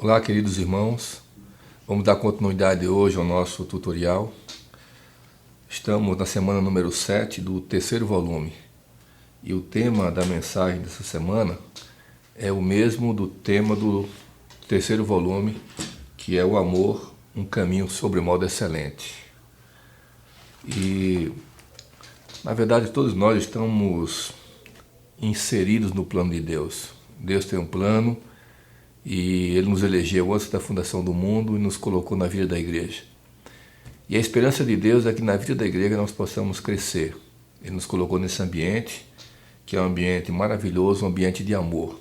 Olá, queridos irmãos. Vamos dar continuidade hoje ao nosso tutorial. Estamos na semana número 7 do terceiro volume. E o tema da mensagem dessa semana é o mesmo do tema do terceiro volume, que é o amor, um caminho sobremodo excelente. E, na verdade, todos nós estamos inseridos no plano de Deus. Deus tem um plano e Ele nos elegeu antes da fundação do mundo e nos colocou na vida da igreja. E a esperança de Deus é que na vida da igreja nós possamos crescer. Ele nos colocou nesse ambiente, que é um ambiente maravilhoso, um ambiente de amor.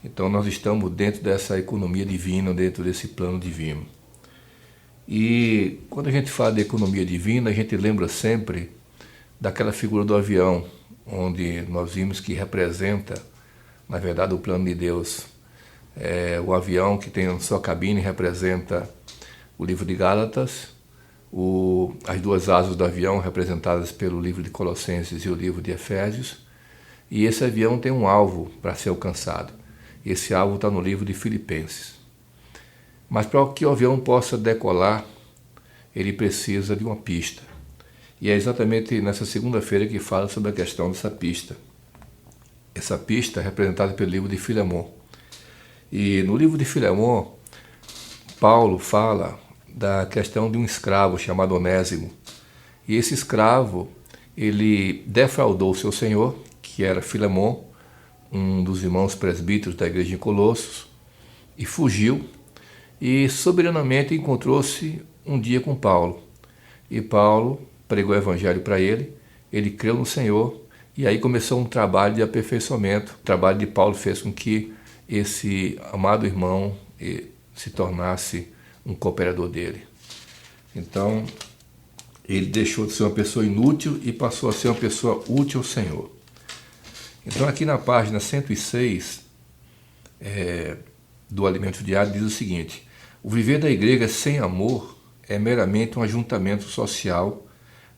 Então nós estamos dentro dessa economia divina, dentro desse plano divino. E quando a gente fala de economia divina, a gente lembra sempre daquela figura do avião, onde nós vimos que representa, na verdade, o plano de Deus. O avião que tem na sua cabine representa o livro de Gálatas, as duas asas do avião representadas pelo livro de Colossenses e o livro de Efésios, e esse avião tem um alvo para ser alcançado. Esse alvo está no livro de Filipenses. Mas para que o avião possa decolar, ele precisa de uma pista. E é exatamente nessa segunda-feira que fala sobre a questão dessa pista. Essa pista é representada pelo livro de Filemon. E no livro de Filemon, Paulo fala da questão de um escravo chamado Onésimo. E esse escravo, ele defraudou seu senhor, que era Filemon, um dos irmãos presbíteros da igreja de Colossos, e fugiu e soberanamente encontrou-se um dia com Paulo. E Paulo pregou o evangelho para ele creu no Senhor, e aí começou um trabalho de aperfeiçoamento. O trabalho de Paulo fez com que esse amado irmão se tornasse um cooperador dele. Então, ele deixou de ser uma pessoa inútil e passou a ser uma pessoa útil ao Senhor. Então, aqui na página 106 do Alimento Diário diz o seguinte: o viver da igreja sem amor é meramente um ajuntamento social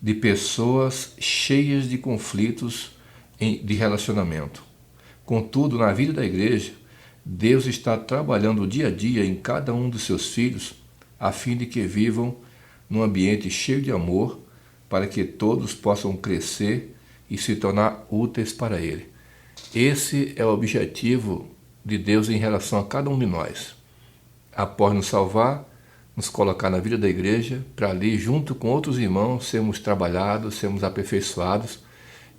de pessoas cheias de conflitos de relacionamento. Contudo, na vida da igreja, Deus está trabalhando dia a dia em cada um dos seus filhos, a fim de que vivam num ambiente cheio de amor, para que todos possam crescer e se tornar úteis para Ele. Esse é o objetivo de Deus em relação a cada um de nós. Após nos salvar, nos colocar na vida da igreja, para ali, junto com outros irmãos, sermos trabalhados, sermos aperfeiçoados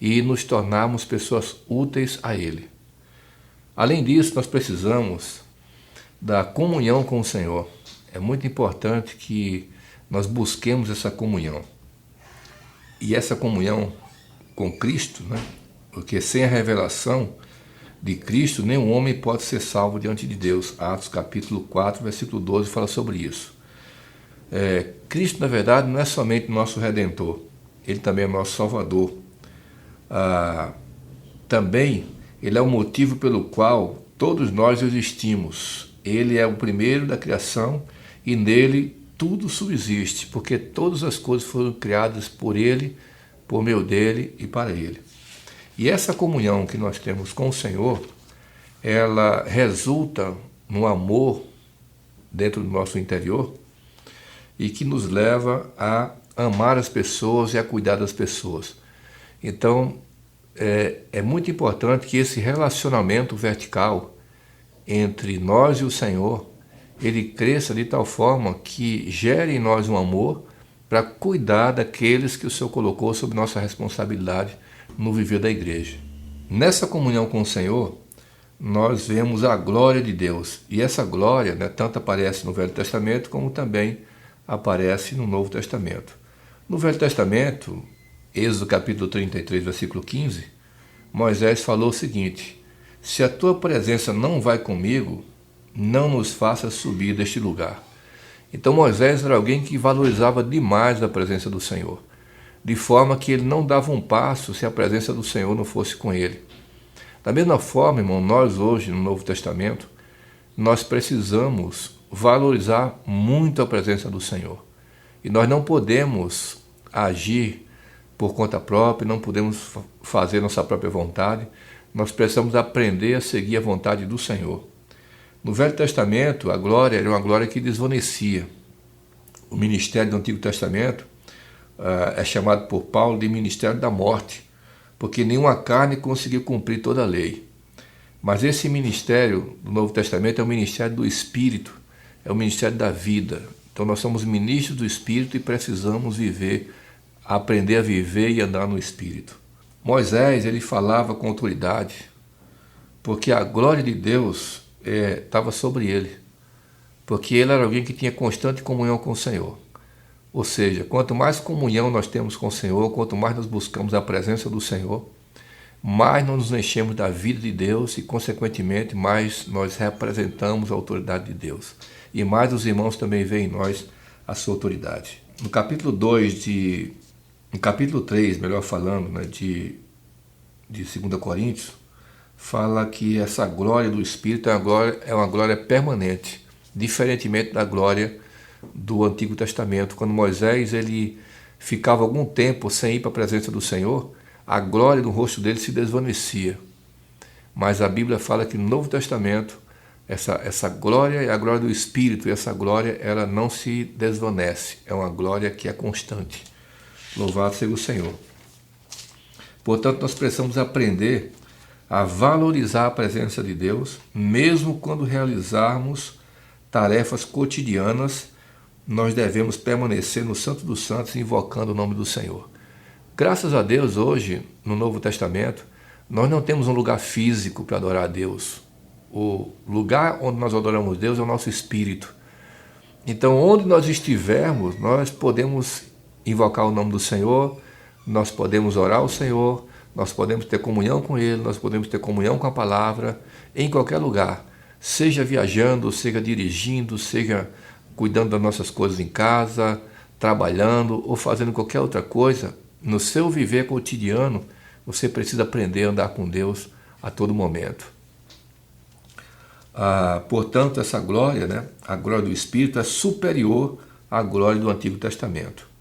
e nos tornarmos pessoas úteis a Ele. Além disso, nós precisamos da comunhão com o Senhor. É muito importante que nós busquemos essa comunhão. E essa comunhão com Cristo, porque sem a revelação de Cristo, nenhum homem pode ser salvo diante de Deus. Atos capítulo 4, versículo 12 fala sobre isso. Cristo, na verdade, não é somente nosso Redentor, Ele também é nosso Salvador. Também Ele é o motivo pelo qual todos nós existimos. Ele é o primeiro da criação e nele tudo subsiste, porque todas as coisas foram criadas por Ele, por meio dele e para Ele. E essa comunhão que nós temos com o Senhor, ela resulta no amor dentro do nosso interior e que nos leva a amar as pessoas e a cuidar das pessoas. Então, é muito importante que esse relacionamento vertical entre nós e o Senhor, ele cresça de tal forma que gere em nós um amor para cuidar daqueles que o Senhor colocou sob nossa responsabilidade no viver da igreja. Nessa comunhão com o Senhor, nós vemos a glória de Deus. E essa glória, tanto aparece no Velho Testamento como também aparece no Novo Testamento. No Velho Testamento, Êxodo capítulo 33, versículo 15, Moisés falou o seguinte: se a tua presença não vai comigo, não nos faça subir deste lugar. Então Moisés era alguém que valorizava demais a presença do Senhor, de forma que ele não dava um passo se a presença do Senhor não fosse com ele. Da mesma forma, irmão, nós hoje no Novo Testamento, nós precisamos valorizar muito a presença do Senhor. E nós não podemos agir por conta própria, não podemos fazer nossa própria vontade, nós precisamos aprender a seguir a vontade do Senhor. No Velho Testamento, a glória era uma glória que desvanecia. O ministério do Antigo Testamento é chamado por Paulo de ministério da morte, porque nenhuma carne conseguiu cumprir toda a lei. Mas esse ministério do Novo Testamento é o ministério do Espírito, é o ministério da vida. Então nós somos ministros do Espírito e precisamos aprender a viver e andar no Espírito. Moisés, ele falava com autoridade, porque a glória de Deus estava sobre ele, porque ele era alguém que tinha constante comunhão com o Senhor. Ou seja, quanto mais comunhão nós temos com o Senhor, quanto mais nós buscamos a presença do Senhor, mais nós nos enchemos da vida de Deus e, consequentemente, mais nós representamos a autoridade de Deus. E mais os irmãos também veem em nós a sua autoridade. No capítulo 3, melhor falando, né, de 2 Coríntios, fala que essa glória do Espírito é uma glória permanente, diferentemente da glória do Antigo Testamento. Quando Moisés ele ficava algum tempo sem ir para a presença do Senhor, a glória no rosto dele se desvanecia. Mas a Bíblia fala que no Novo Testamento, essa glória é a glória do Espírito, e essa glória ela não se desvanece, é uma glória que é constante. Louvado seja o Senhor. Portanto, nós precisamos aprender a valorizar a presença de Deus, mesmo quando realizarmos tarefas cotidianas, nós devemos permanecer no Santo dos Santos, invocando o nome do Senhor. Graças a Deus, hoje, no Novo Testamento, nós não temos um lugar físico para adorar a Deus. O lugar onde nós adoramos Deus é o nosso espírito. Então, onde nós estivermos, nós podemos invocar o nome do Senhor, nós podemos orar ao Senhor, nós podemos ter comunhão com Ele, nós podemos ter comunhão com a palavra, em qualquer lugar. Seja viajando, seja dirigindo, seja cuidando das nossas coisas em casa, trabalhando ou fazendo qualquer outra coisa. No seu viver cotidiano, você precisa aprender a andar com Deus a todo momento. Portanto, essa glória, né, a glória do Espírito, é superior à glória do Antigo Testamento.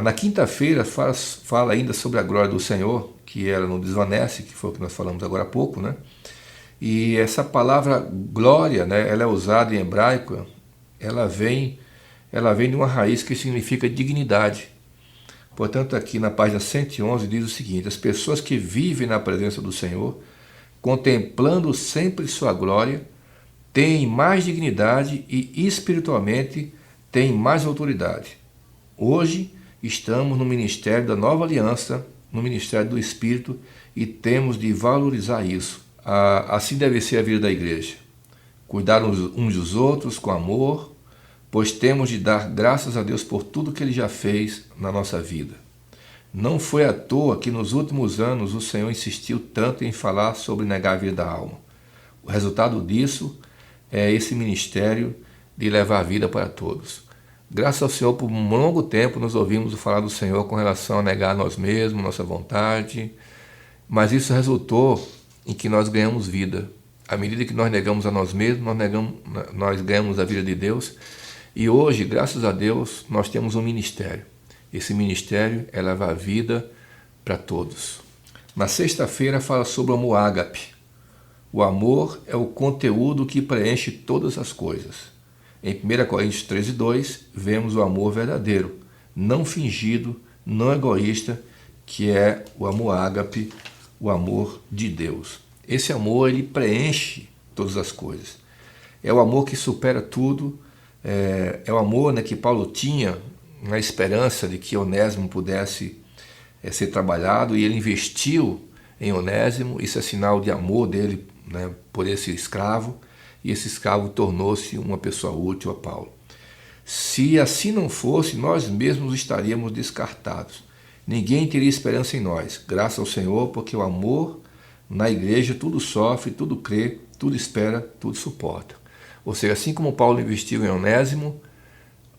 Na quinta-feira, fala ainda sobre a glória do Senhor, que ela não desvanece, que foi o que nós falamos agora há pouco, né? E essa palavra glória, né, ela é usada em hebraico, ela vem de uma raiz que significa dignidade. Portanto, aqui na página 111 diz o seguinte: as pessoas que vivem na presença do Senhor, contemplando sempre sua glória, têm mais dignidade e espiritualmente têm mais autoridade. Hoje estamos no ministério da nova aliança, no ministério do Espírito, e temos de valorizar isso. Assim deve ser a vida da igreja. Cuidar uns dos outros com amor, pois temos de dar graças a Deus por tudo que Ele já fez na nossa vida. Não foi à toa que nos últimos anos o Senhor insistiu tanto em falar sobre negar a vida da alma. O resultado disso é esse ministério de levar a vida para todos. Graças ao Senhor, por um longo tempo nos ouvimos falar do Senhor com relação a negar nós mesmos, nossa vontade, mas isso resultou em que nós ganhamos vida. À medida que nós negamos a nós mesmos, nós ganhamos a vida de Deus. E hoje, graças a Deus, nós temos um ministério. Esse ministério é levar a vida para todos. Na sexta-feira fala sobre o amor ágape. O amor é o conteúdo que preenche todas as coisas. Em 1 Coríntios 13:2, vemos o amor verdadeiro, não fingido, não egoísta, que é o amor ágape, o amor de Deus. Esse amor, ele preenche todas as coisas. É o amor que supera tudo. É o amor, né, que Paulo tinha na esperança de que Onésimo pudesse ser trabalhado, e ele investiu em Onésimo. Isso é sinal de amor dele, né, por esse escravo, e esse escravo tornou-se uma pessoa útil a Paulo. Se assim não fosse, nós mesmos estaríamos descartados. Ninguém teria esperança em nós, graças ao Senhor, porque o amor na igreja tudo sofre, tudo crê, tudo espera, tudo suporta. Ou seja, assim como Paulo investiu em Onésimo,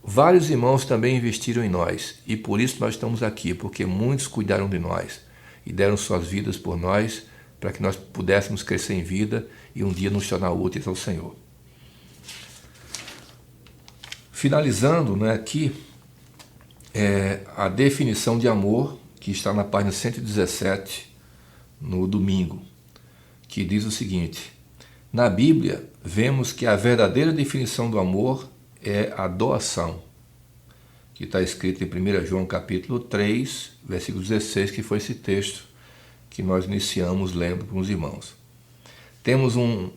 vários irmãos também investiram em nós. E por isso nós estamos aqui, porque muitos cuidaram de nós e deram suas vidas por nós, para que nós pudéssemos crescer em vida e um dia nos tornar úteis ao Senhor. Finalizando, né, aqui, a definição de amor, que está na página 117, no domingo, que diz o seguinte: na Bíblia, vemos que a verdadeira definição do amor é a doação, que está escrito em 1 João capítulo 3, versículo 16, que foi esse texto que nós iniciamos lendo com os irmãos. Temos um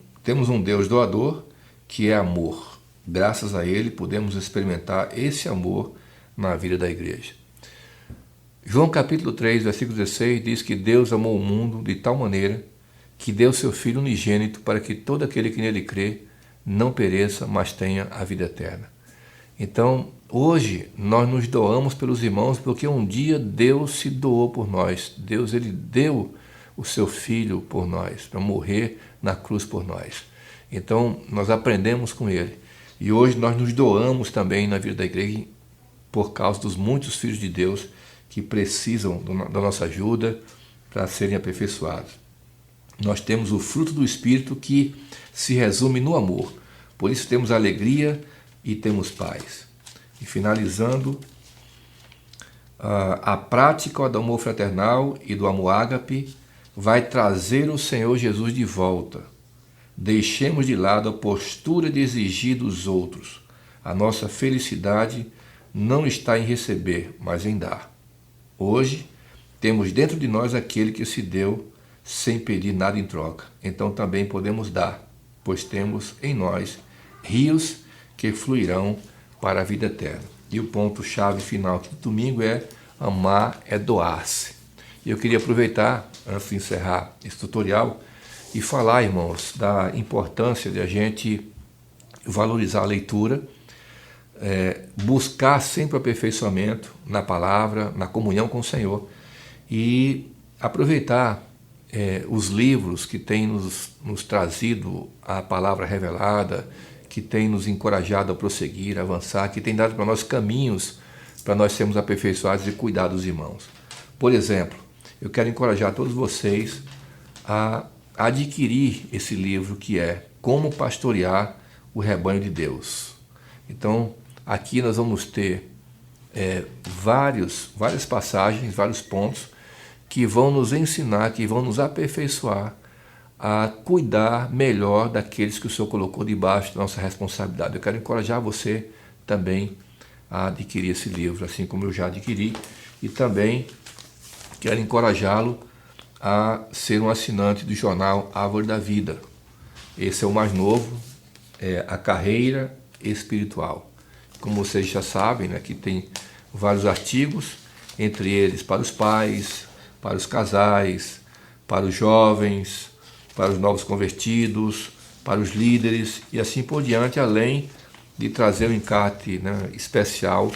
Deus doador que é amor. Graças a Ele podemos experimentar esse amor na vida da igreja. João capítulo 3, versículo 16 diz que Deus amou o mundo de tal maneira que deu seu Filho unigênito para que todo aquele que nele crê não pereça, mas tenha a vida eterna. Então, hoje, nós nos doamos pelos irmãos porque um dia Deus se doou por nós. Deus, Ele deu o seu Filho por nós, para morrer na cruz por nós. Então, nós aprendemos com Ele. E hoje nós nos doamos também na vida da igreja por causa dos muitos filhos de Deus que precisam da nossa ajuda para serem aperfeiçoados. Nós temos o fruto do Espírito que se resume no amor. Por isso temos alegria e temos paz. E finalizando, a prática do amor fraternal e do amor ágape vai trazer o Senhor Jesus de volta. Deixemos de lado a postura de exigir dos outros. A nossa felicidade não está em receber, mas em dar. Hoje, temos dentro de nós aquele que se deu sem pedir nada em troca. Então também podemos dar, pois temos em nós rios que fluirão para a vida eterna. E o ponto-chave final aqui do domingo é amar é doar-se. E eu queria aproveitar, antes de encerrar esse tutorial, e falar, irmãos, da importância de a gente valorizar a leitura, buscar sempre o aperfeiçoamento na palavra, na comunhão com o Senhor e aproveitar os livros que têm nos trazido a palavra revelada, que têm nos encorajado a prosseguir, a avançar, que têm dado para nós caminhos para nós sermos aperfeiçoados e cuidar dos irmãos. Por exemplo, eu quero encorajar todos vocês a adquirir esse livro que é Como Pastorear o Rebanho de Deus. Então, aqui nós vamos ter várias passagens, vários pontos que vão nos ensinar, que vão nos aperfeiçoar a cuidar melhor daqueles que o Senhor colocou debaixo da nossa responsabilidade. Eu quero encorajar você também a adquirir esse livro, assim como eu já adquiri, e também quero encorajá-lo a ser um assinante do jornal Árvore da Vida. Esse é o mais novo, A Carreira Espiritual. Como vocês já sabem, né, que tem vários artigos, entre eles para os pais, para os casais, para os jovens, para os novos convertidos, para os líderes e assim por diante, além de trazer um encarte, né, especial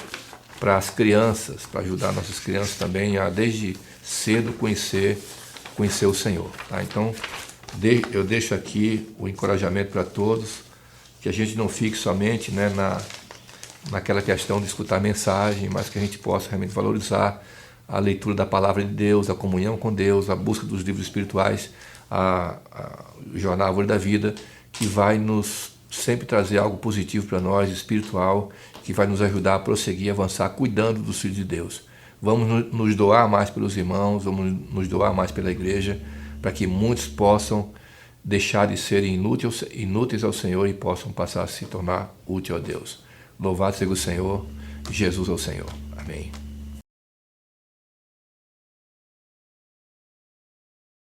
para as crianças, para ajudar nossas crianças também a desde cedo conhecer o Senhor. Tá? Então, eu deixo aqui o encorajamento para todos, que a gente não fique somente, né, naquela questão de escutar a mensagem, mas que a gente possa realmente valorizar a leitura da palavra de Deus, a comunhão com Deus, a busca dos livros espirituais, o jornal Árvore da Vida, que vai nos sempre trazer algo positivo para nós, espiritual, que vai nos ajudar a prosseguir, avançar, cuidando dos filhos de Deus. Vamos nos doar mais pelos irmãos, vamos nos doar mais pela igreja, para que muitos possam deixar de serem inúteis ao Senhor e possam passar a se tornar úteis a Deus. Louvado seja o Senhor, Jesus é o Senhor. Amém.